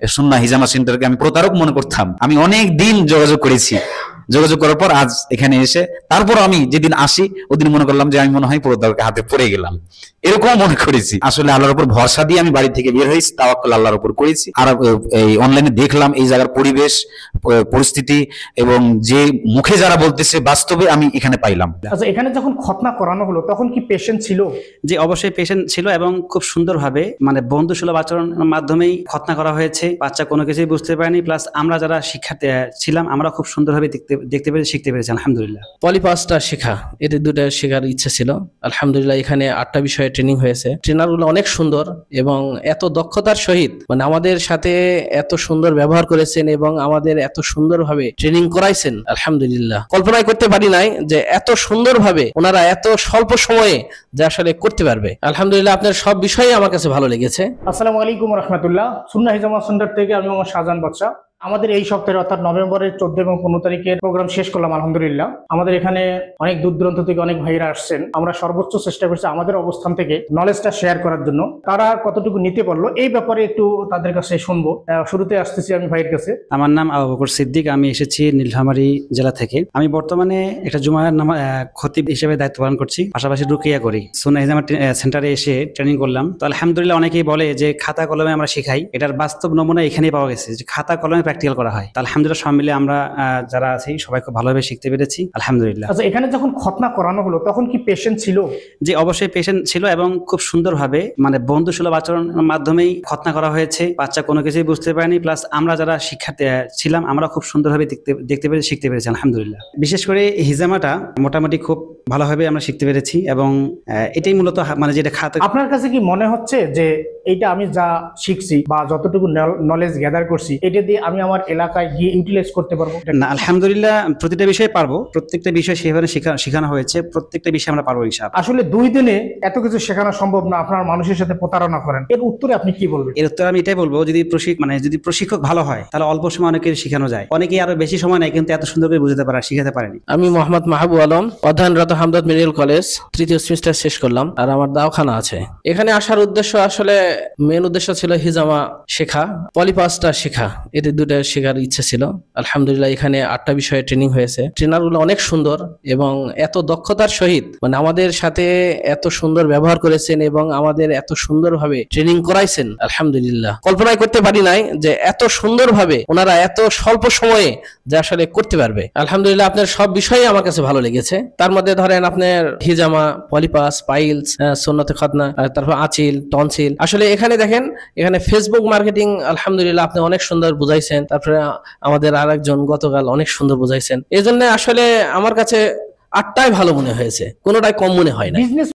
সুন্নাহ হিজামা সেন্টারকে আমি প্রতারক মনে করতাম। আমি অনেক দিন যোগাযোগ করেছি, যোগাযোগ করার পর আজ এখানে এসে তারপর আমি যেদিন আসি ওদিন মনে করলাম যে আমি মনে হয় প্রতারকের হাতে পড়ে গেলাম, এরকম মনে করেছি। আসলে আল্লাহর উপর ভরসা দিয়ে আমি বাড়ি থেকে বের হয়েছি, তাওয়াক্কুল আল্লাহর উপর করেছি। আর এই অনলাইনে দেখলাম এই জায়গার পরিবেশ, পরিস্থিতি এবং যে মুখে যারা বলতেছে বাস্তবে আমি এখানে পাইলাম। আচ্ছা, এখানে যখন খতনা করানো হলো তখন কি পেশেন্ট ছিল? যে অবশ্যই পেশেন্ট ছিল এবং খুব সুন্দরভাবে মানে বন্ধুসুলভ আচরণের মাধ্যমেই খতনা করা হয়েছে। বাচ্চা কোনো কিছুই বুঝতে পারেনি, প্লাস আমরা যারা শিক্ষার্থী ছিলাম আমরা খুব সুন্দরভাবে দেখতে পেরে শিখতে পেরেছি আলহামদুলিল্লাহ। পলিপাসটা শেখা, এদের দুটো শেখার ইচ্ছা ছিল। আলহামদুলিল্লাহ এখানে 8টা বিষয়ে ট্রেনিং হয়েছে। ট্রেনারগুলো অনেক সুন্দর এবং এত দক্ষতার সহিত মানে আমাদের সাথে এত সুন্দর ব্যবহার করেছেন এবং আমাদের এত সুন্দরভাবে ট্রেনিং করাইছেন। আলহামদুলিল্লাহ কল্পনাই করতে পারি নাই যে এত সুন্দরভাবে ওনারা এত স্বল্প সময়ে যা আসলে করতে পারবে। আলহামদুলিল্লাহ আপনার সব বিষয়ই আমার কাছে ভালো লেগেছে। আসসালামু আলাইকুম রহমতুল্লাহ। সুন্নাহ হিজামা সেন্টার থেকে আমি মোহাম্মদ শাহজাহান বাদশা। আমাদের এই সপ্তাহে অর্থাৎ নভেম্বরের 14 এবং 15 তারিখের প্রোগ্রাম শেষ করলাম আলহামদুলিল্লাহ। আমাদের এখানে অনেক দূর দূরান্ত থেকে অনেক ভাইরা আসছেন। আমরা সর্বোচ্চ চেষ্টা করছি আমাদের অবস্থান থেকে নলেজটা শেয়ার করার জন্য। তারা কতটুকু নিতে পারলো এই ব্যাপারে একটু তাদের কাছে শুনবো। শুরুতে আসতেছি আমি ভাইয়ের কাছে। আমার নাম আবু বকর সিদ্দিক, আমি এসেছি নীলফামারী জেলা থেকে। আমি বর্তমানে একটা জুমার খতিব হিসেবে দায়িত্ব পালন করছি, পাশাপাশি রুকিয়া করি। সুন্নাহ হিজামা সেন্টারে এসে ট্রেনিং করলাম। তো আলহামদুলিল্লাহ অনেকেই বলে যে খাতা কলমে আমরা শিখাই, এটার বাস্তব নমুনা এখানেই পাওয়া গেছে যে খাতা কলমে প্র্যাকটিক্যাল করা হয়। আলহামদুলিল্লাহ সব মিলে আমরা যারা আছি সবাই খুব ভালোভাবে শিখতে পেরেছি আলহামদুলিল্লাহ। আচ্ছা, এখানে যখন খতনা করানো হলো তখন কি পেশেন্ট ছিল? যে অবশ্যই পেশেন্ট ছিল এবং খুব সুন্দরভাবে মানে বন্ধুসুলভ আচরণের মাধ্যমেই খতনা করা হয়েছে। বাচ্চা কোনো কিছুই বুঝতে পারেনি, প্লাস আমরা যারা শিক্ষার্থী ছিলাম আমরা খুব সুন্দরভাবে দেখতে পেরে শিখতে পেরেছি আলহামদুলিল্লাহ। বিশেষ করে হিজামাটা মোটামুটি খুব ভালোভাবে আমরা শিখতে পেরেছি এবং এটাই মূলত মানে যেটা খাতা। আপনার কাছে কি মনে হচ্ছে যে এইটা আমি যা শিখছি বা যতটুকু নলেজ গ্যাদার করছি এটা দিয়ে আমি আমার এলাকায় গিয়ে ইউটিলাইজ করতে পারবো? না, আলহামদুলিল্লাহ প্রতিটা বিষয়ে পারবো, প্রত্যেকটা বিষয় সেভাবে শেখানো হয়েছে, প্রত্যেকটা বিষয় আমরা পারবো ইনশাআল্লাহ। আসলে 2 দিনে এত কিছু শেখানো সম্ভব না, আপনার মানুষের সাথে প্রতারণা করেন, এর উত্তরে আপনি কি বলবেন? এর উত্তরে আমি এটাই বলবো, যদি প্রশিক্ষক ভালো হয় তাহলে অল্প সময় অনেকে শেখানো যায়। অনেকেই আরো বেশি সময় নেয় কিন্তু এত সুন্দর করে বুঝাতে পারে, শিখাতে পারেনি। আমি মোহাম্মদ মাহবুব আলম, অধ্যয়নরত হামদর্দ মেডিকেল কলেজ 3য় সেমিস্টার শেষ করলাম। আর আমার দাওখানা আছে। এখানে আসার উদ্দেশ্য আসলে মেন উদ্দেশ্য ছিল হিজামা শেখা, পলিপাসটা শেখা, এদের দুটো শেখার ইচ্ছা ছিল। আলহামদুলিল্লাহ এখানে 8টা বিষয়ে ট্রেনিং হয়েছে। ট্রেনারগুলো অনেক সুন্দর এবং এত দক্ষতার সহিত মানে আমাদের সাথে এত সুন্দর ব্যবহার করেছেন এবং আমাদের এত সুন্দরভাবে ট্রেনিং করাইছেন। আলহামদুলিল্লাহ কল্পনাই করতে পারি নাই যে এত সুন্দরভাবে ওনারা এত স্বল্প সময়ে যা আসলে করতে পারবে। আলহামদুলিল্লাহ আপনার সব বিষয়ই আমার কাছে ভালো লেগেছে। তার মধ্যে ধরেন আপনার হিজামা, পলিপাস, পাইলস, সুন্নতে খতনা, তারপর আঁচিল, টনসিল। আসলে এখানে দেখেন এখানে ফেসবুক মার্কেটিং আলহামদুলিল্লাহ আপনি অনেক সুন্দর বুঝাইছেন। তারপরে আমাদের আরেকজন গতকাল অনেক সুন্দর বুঝাইছেন। এই জন্য আসলে আমার কাছে 8টাই ভালো মনে হয়েছে, কোনোটাই কম মনে হয় না। বিজনেস